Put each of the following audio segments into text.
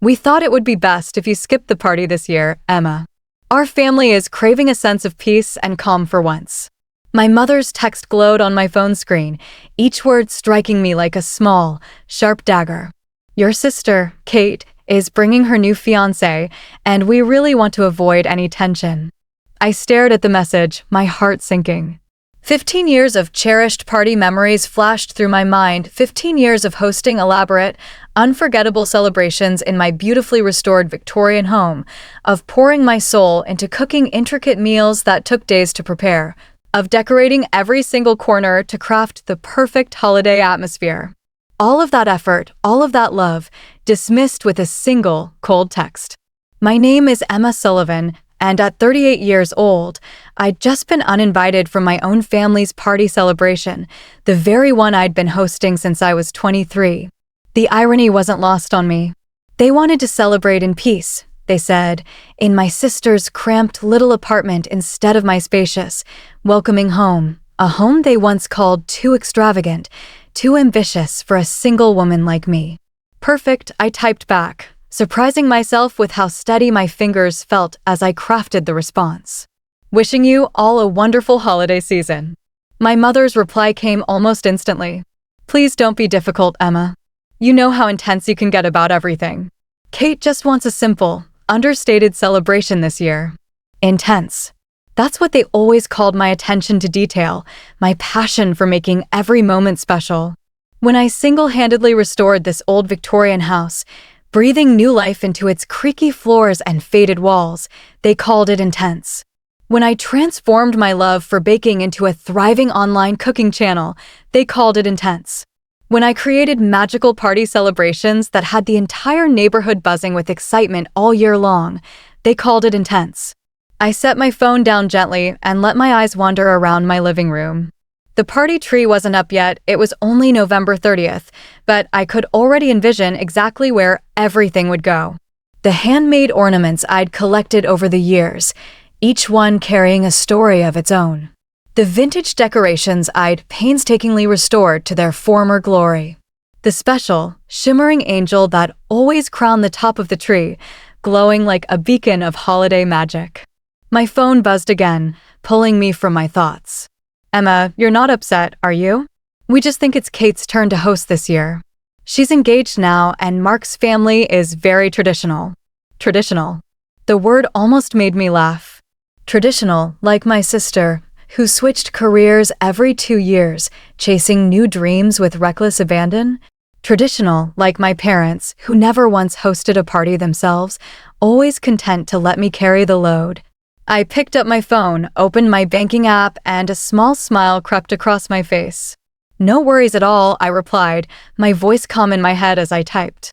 We thought it would be best if you skipped the party this year, Emma. Our family is craving a sense of peace and calm for once. My mother's text glowed on my phone screen, each word striking me like a small, sharp dagger. Your sister, Kate, is bringing her new fiancé, and we really want to avoid any tension. I stared at the message, my heart sinking. 15 years of cherished party memories flashed through my mind, 15 years of hosting elaborate, unforgettable celebrations in my beautifully restored Victorian home, of pouring my soul into cooking intricate meals that took days to prepare, of decorating every single corner to craft the perfect holiday atmosphere. All of that effort, all of that love, dismissed with a single cold text. My name is Emma Sullivan, and at 38 years old, I'd just been uninvited from my own family's party celebration, the very one I'd been hosting since I was 23. The irony wasn't lost on me. They wanted to celebrate in peace, they said, in my sister's cramped little apartment instead of my spacious, welcoming home, a home they once called too extravagant, too ambitious for a single woman like me. Perfect, I typed back, surprising myself with how steady my fingers felt as I crafted the response. Wishing you all a wonderful holiday season. My mother's reply came almost instantly. Please don't be difficult, Emma. You know how intense you can get about everything. Kate just wants a simple, understated celebration this year. Intense. That's what they always called my attention to detail, my passion for making every moment special. When I single-handedly restored this old Victorian house, breathing new life into its creaky floors and faded walls, they called it intense. When I transformed my love for baking into a thriving online cooking channel, they called it intense. When I created magical party celebrations that had the entire neighborhood buzzing with excitement all year long, they called it intense. I set my phone down gently and let my eyes wander around my living room. The party tree wasn't up yet, it was only November 30th, but I could already envision exactly where everything would go. The handmade ornaments I'd collected over the years, each one carrying a story of its own. The vintage decorations I'd painstakingly restored to their former glory. The special, shimmering angel that always crowned the top of the tree, glowing like a beacon of holiday magic. My phone buzzed again, pulling me from my thoughts. Emma, you're not upset, are you? We just think it's Kate's turn to host this year. She's engaged now, and Mark's family is very traditional. Traditional. The word almost made me laugh. Traditional, like my sister, who switched careers every 2 years, chasing new dreams with reckless abandon. Traditional, like my parents, who never once hosted a party themselves, always content to let me carry the load. I picked up my phone, opened my banking app, and a small smile crept across my face. No worries at all, I replied, my voice calm in my head as I typed.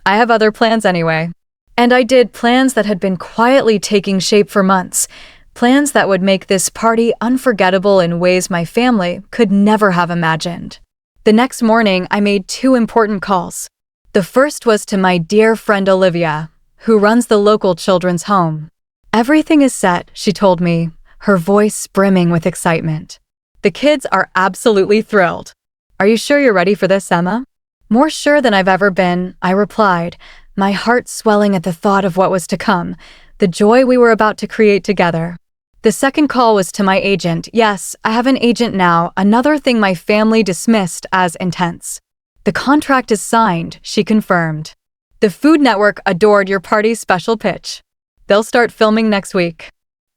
I have other plans anyway. And I did, plans that had been quietly taking shape for months, plans that would make this party unforgettable in ways my family could never have imagined. The next morning, I made 2 important calls. The first was to my dear friend Olivia, who runs the local children's home. Everything is set, she told me, her voice brimming with excitement. The kids are absolutely thrilled. Are you sure you're ready for this, Emma? More sure than I've ever been, I replied, my heart swelling at the thought of what was to come, the joy we were about to create together. The second call was to my agent. Yes, I have an agent now, another thing my family dismissed as intense. The contract is signed, she confirmed. The Food Network adored your party's special pitch. They'll start filming next week.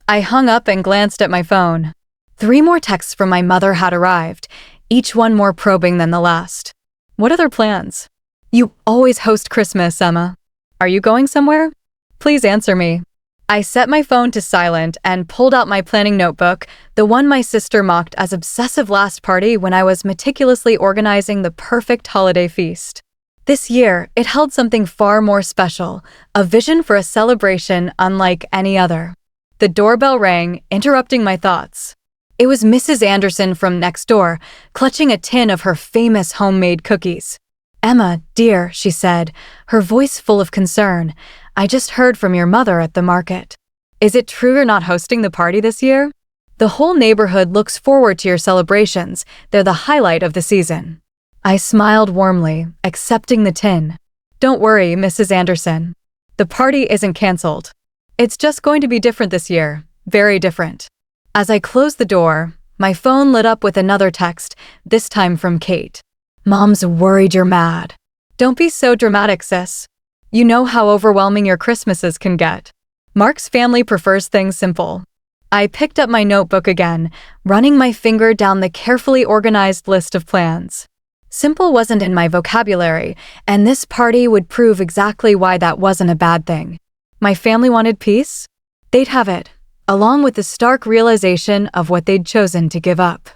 I hung up and glanced at my phone. 3 more texts from my mother had arrived, each one more probing than the last. What other plans? You always host Christmas, Emma. Are you going somewhere? Please answer me. I set my phone to silent and pulled out my planning notebook, the one my sister mocked as obsessive last party when I was meticulously organizing the perfect holiday feast. This year, it held something far more special, a vision for a celebration unlike any other. The doorbell rang, interrupting my thoughts. It was Mrs. Anderson from next door, clutching a tin of her famous homemade cookies. Emma, dear, she said, her voice full of concern, I just heard from your mother at the market. Is it true you're not hosting the party this year? The whole neighborhood looks forward to your celebrations. They're the highlight of the season. I smiled warmly, accepting the tin. Don't worry, Mrs. Anderson. The party isn't canceled. It's just going to be different this year. Very different. As I closed the door, my phone lit up with another text, this time from Kate. Mom's worried you're mad. Don't be so dramatic, sis. You know how overwhelming your Christmases can get. Mark's family prefers things simple. I picked up my notebook again, running my finger down the carefully organized list of plans. Simple wasn't in my vocabulary, and this party would prove exactly why that wasn't a bad thing. My family wanted peace? They'd have it, along with the stark realization of what they'd chosen to give up.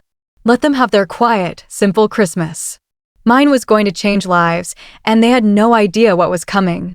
Let them have their quiet, simple Christmas. Mine was going to change lives, and they had no idea what was coming.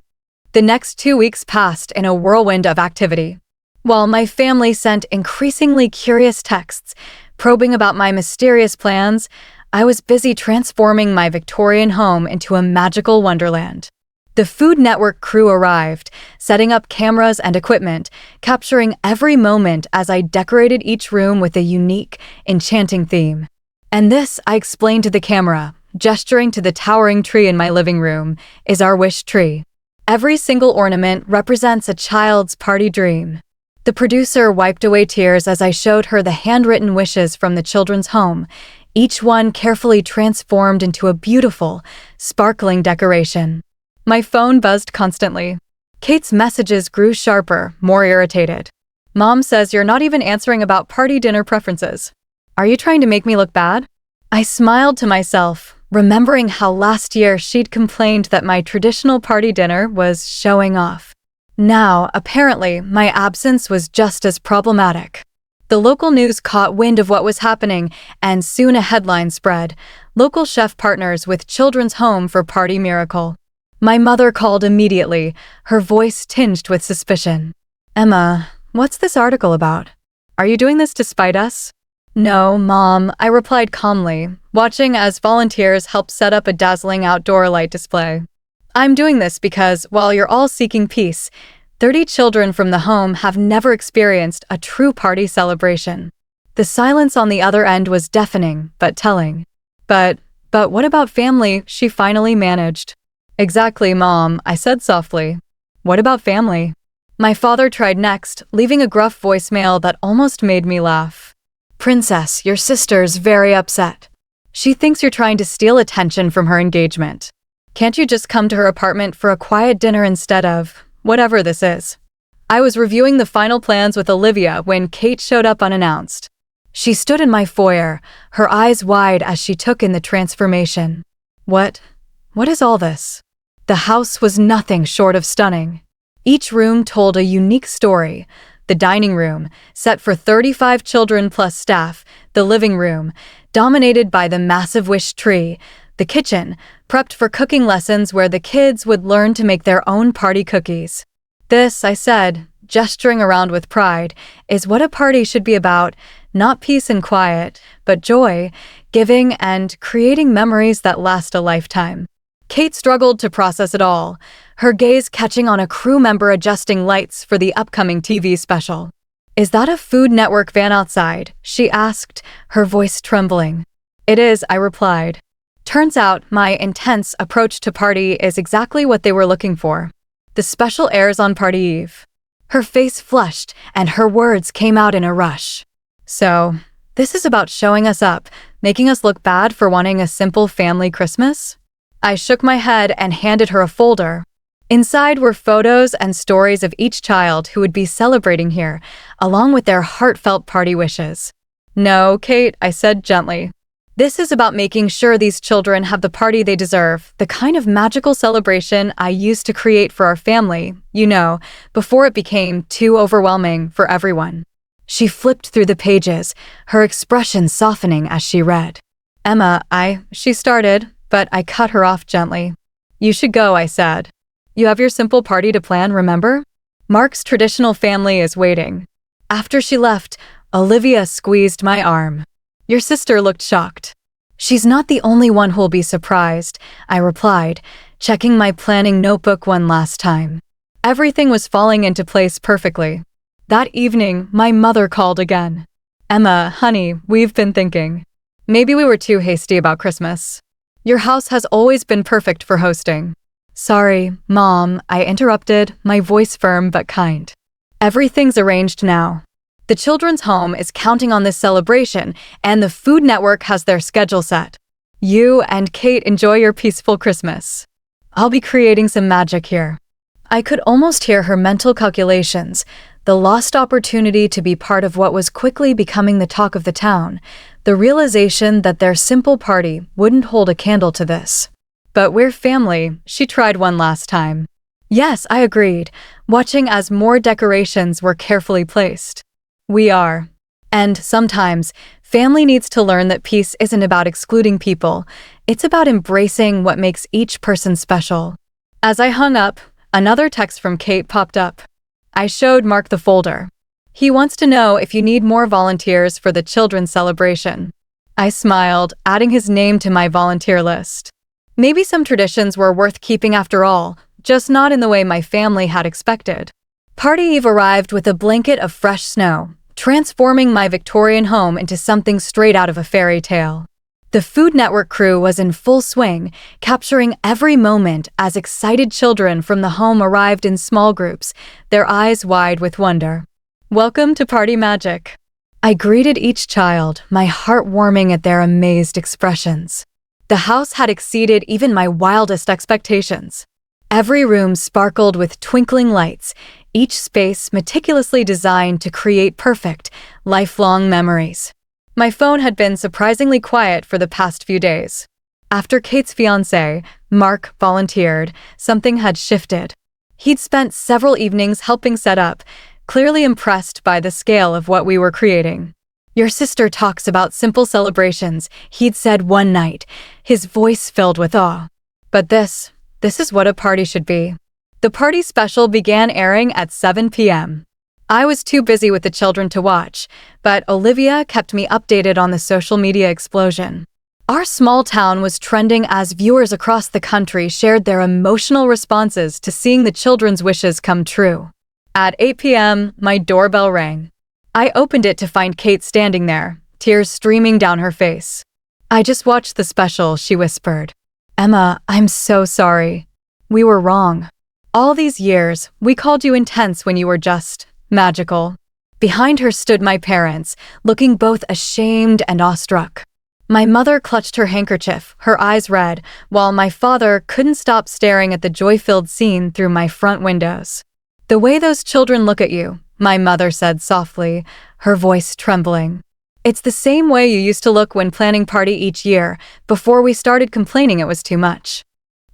The next 2 weeks passed in a whirlwind of activity. While my family sent increasingly curious texts, probing about my mysterious plans, I was busy transforming my Victorian home into a magical wonderland. The Food Network crew arrived, setting up cameras and equipment, capturing every moment as I decorated each room with a unique, enchanting theme. And this, I explained to the camera, gesturing to the towering tree in my living room, is our wish tree. Every single ornament represents a child's party dream. The producer wiped away tears as I showed her the handwritten wishes from the children's home, each one carefully transformed into a beautiful, sparkling decoration. My phone buzzed constantly. Kate's messages grew sharper, more irritated. Mom says you're not even answering about party dinner preferences. Are you trying to make me look bad? I smiled to myself, remembering how last year she'd complained that my traditional party dinner was showing off. Now, apparently, my absence was just as problematic. The local news caught wind of what was happening, and soon a headline spread: local chef partners with children's home for party miracle. My mother called immediately, her voice tinged with suspicion. Emma, what's this article about? Are you doing this to spite us? No, Mom, I replied calmly, watching as volunteers helped set up a dazzling outdoor light display. I'm doing this because, while you're all seeking peace, 30 children from the home have never experienced a true party celebration. The silence on the other end was deafening, but telling. But what about family? She finally managed. Exactly, Mom, I said softly. What about family? My father tried next, leaving a gruff voicemail that almost made me laugh. Princess, your sister's very upset. She thinks you're trying to steal attention from her engagement. Can't you just come to her apartment for a quiet dinner instead of whatever this is? I was reviewing the final plans with Olivia when Kate showed up unannounced. She stood in my foyer, her eyes wide as she took in the transformation. What is all this? The house was nothing short of stunning. Each room told a unique story. The dining room, set for 35 children plus staff, the living room, dominated by the massive wish tree, the kitchen, prepped for cooking lessons where the kids would learn to make their own party cookies. This, I said, gesturing around with pride, is what a party should be about, not peace and quiet, but joy, giving, and creating memories that last a lifetime. Kate struggled to process it all, her gaze catching on a crew member adjusting lights for the upcoming TV special. Is that a Food Network van outside? She asked, her voice trembling. It is, I replied. Turns out my intense approach to party is exactly what they were looking for. The special airs on party eve. Her face flushed, and her words came out in a rush. So, this is about showing us up, making us look bad for wanting a simple family Christmas? I shook my head and handed her a folder. Inside were photos and stories of each child who would be celebrating here, along with their heartfelt party wishes. No, Kate, I said gently. This is about making sure these children have the party they deserve, the kind of magical celebration I used to create for our family, before it became too overwhelming for everyone. She flipped through the pages, her expression softening as she read. Emma, she started, but I cut her off gently. You should go, I said. You have your simple party to plan, remember? Mark's traditional family is waiting. After she left, Olivia squeezed my arm. Your sister looked shocked. She's not the only one who'll be surprised, I replied, checking my planning notebook one last time. Everything was falling into place perfectly. That evening, my mother called again. Emma, honey, we've been thinking. Maybe we were too hasty about Christmas. Your house has always been perfect for hosting. Sorry, Mom, I interrupted, my voice firm but kind. Everything's arranged now. The children's home is counting on this celebration, and the Food Network has their schedule set. You and Kate enjoy your peaceful Christmas. I'll be creating some magic here. I could almost hear her mental calculations, the lost opportunity to be part of what was quickly becoming the talk of the town, the realization that their simple party wouldn't hold a candle to this. But we're family, she tried one last time. Yes, I agreed, watching as more decorations were carefully placed. We are. And sometimes, family needs to learn that peace isn't about excluding people, it's about embracing what makes each person special. As I hung up, another text from Kate popped up. I showed Mark the folder. He wants to know if you need more volunteers for the children's celebration. I smiled, adding his name to my volunteer list. Maybe some traditions were worth keeping after all, just not in the way my family had expected. Party Eve arrived with a blanket of fresh snow, transforming my Victorian home into something straight out of a fairy tale. The Food Network crew was in full swing, capturing every moment as excited children from the home arrived in small groups, their eyes wide with wonder. Welcome to Party Magic. I greeted each child, my heart warming at their amazed expressions. The house had exceeded even my wildest expectations. Every room sparkled with twinkling lights, each space meticulously designed to create perfect, lifelong memories. My phone had been surprisingly quiet for the past few days. After Kate's fiancé, Mark, volunteered, something had shifted. He'd spent several evenings helping set up, clearly impressed by the scale of what we were creating. Your sister talks about simple celebrations, he'd said one night, his voice filled with awe. But this is what a party should be. The party special began airing at 7 p.m. I was too busy with the children to watch, but Olivia kept me updated on the social media explosion. Our small town was trending as viewers across the country shared their emotional responses to seeing the children's wishes come true. At 8 p.m., my doorbell rang. I opened it to find Kate standing there, tears streaming down her face. I just watched the special, she whispered. Emma, I'm so sorry. We were wrong. All these years, we called you intense when you were just magical. Behind her stood my parents, looking both ashamed and awestruck. My mother clutched her handkerchief, her eyes red, while my father couldn't stop staring at the joy-filled scene through my front windows. The way those children look at you, my mother said softly, her voice trembling. It's the same way you used to look when planning party each year, before we started complaining it was too much.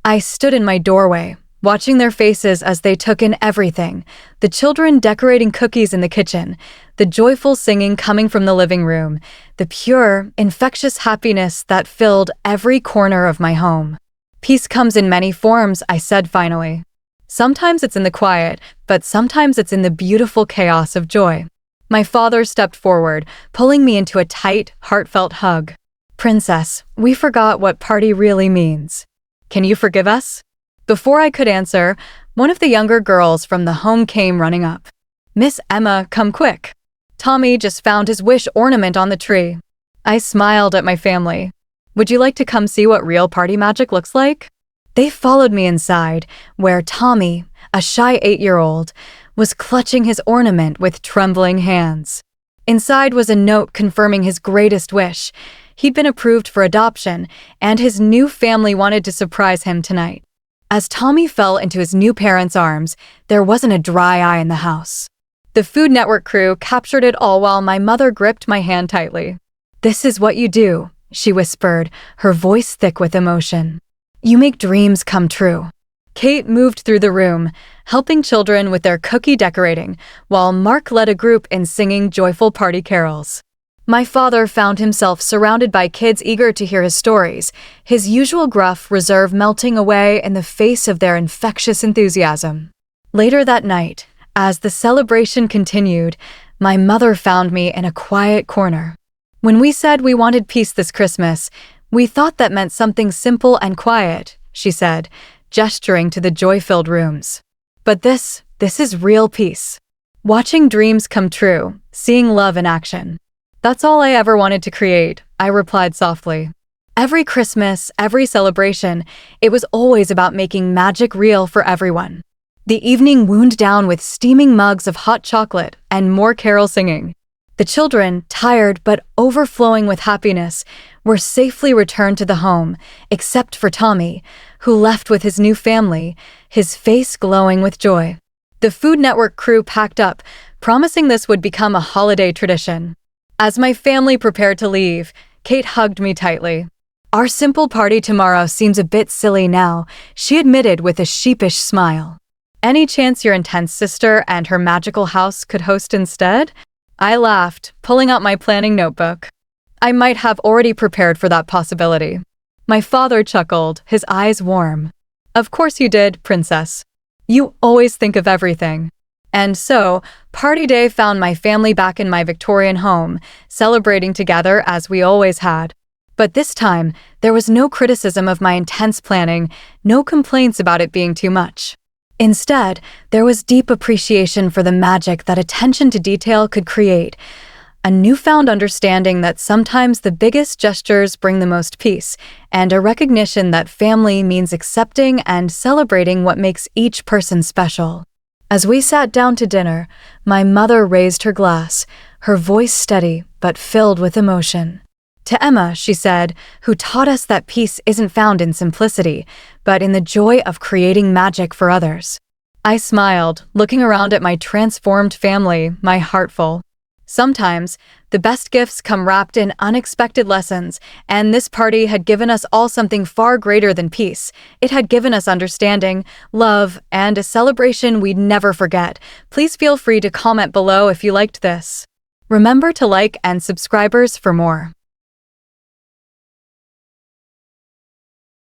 I stood in my doorway, watching their faces as they took in everything, the children decorating cookies in the kitchen, the joyful singing coming from the living room, the pure, infectious happiness that filled every corner of my home. Peace comes in many forms, I said finally. Sometimes it's in the quiet, but sometimes it's in the beautiful chaos of joy. My father stepped forward, pulling me into a tight, heartfelt hug. Princess, we forgot what party really means. Can you forgive us? Before I could answer, one of the younger girls from the home came running up. Miss Emma, come quick. Tommy just found his wish ornament on the tree. I smiled at my family. Would you like to come see what real party magic looks like? They followed me inside, where Tommy, a shy 8-year-old, was clutching his ornament with trembling hands. Inside was a note confirming his greatest wish. He'd been approved for adoption, and his new family wanted to surprise him tonight. As Tommy fell into his new parents' arms, there wasn't a dry eye in the house. The Food Network crew captured it all while my mother gripped my hand tightly. This is what you do, she whispered, her voice thick with emotion. You make dreams come true. Kate moved through the room, helping children with their cookie decorating, while Mark led a group in singing joyful party carols. My father found himself surrounded by kids eager to hear his stories, his usual gruff reserve melting away in the face of their infectious enthusiasm. Later that night, as the celebration continued, my mother found me in a quiet corner. When we said we wanted peace this Christmas, we thought that meant something simple and quiet, she said, gesturing to the joy-filled rooms. But this is real peace. Watching dreams come true, seeing love in action. That's all I ever wanted to create, I replied softly. Every Christmas, every celebration, it was always about making magic real for everyone. The evening wound down with steaming mugs of hot chocolate and more carol singing. The children, tired but overflowing with happiness, were safely returned to the home, except for Tommy, who left with his new family, his face glowing with joy. The Food Network crew packed up, promising this would become a holiday tradition. As my family prepared to leave, Kate hugged me tightly. "Our simple party tomorrow seems a bit silly now," she admitted with a sheepish smile. "Any chance your intense sister and her magical house could host instead?" I laughed, pulling out my planning notebook. I might have already prepared for that possibility. My father chuckled, his eyes warm. "Of course you did, princess. You always think of everything." And so, party day found my family back in my Victorian home, celebrating together as we always had. But this time, there was no criticism of my intense planning, no complaints about it being too much. Instead, there was deep appreciation for the magic that attention to detail could create, a newfound understanding that sometimes the biggest gestures bring the most peace, and a recognition that family means accepting and celebrating what makes each person special. As we sat down to dinner, my mother raised her glass, her voice steady but filled with emotion. "To Emma," she said, "who taught us that peace isn't found in simplicity, but in the joy of creating magic for others." I smiled, looking around at my transformed family, my heart full. Sometimes, the best gifts come wrapped in unexpected lessons, and this party had given us all something far greater than peace. It had given us understanding, love, and a celebration we'd never forget. Please feel free to comment below if you liked this. Remember to like and subscribers for more.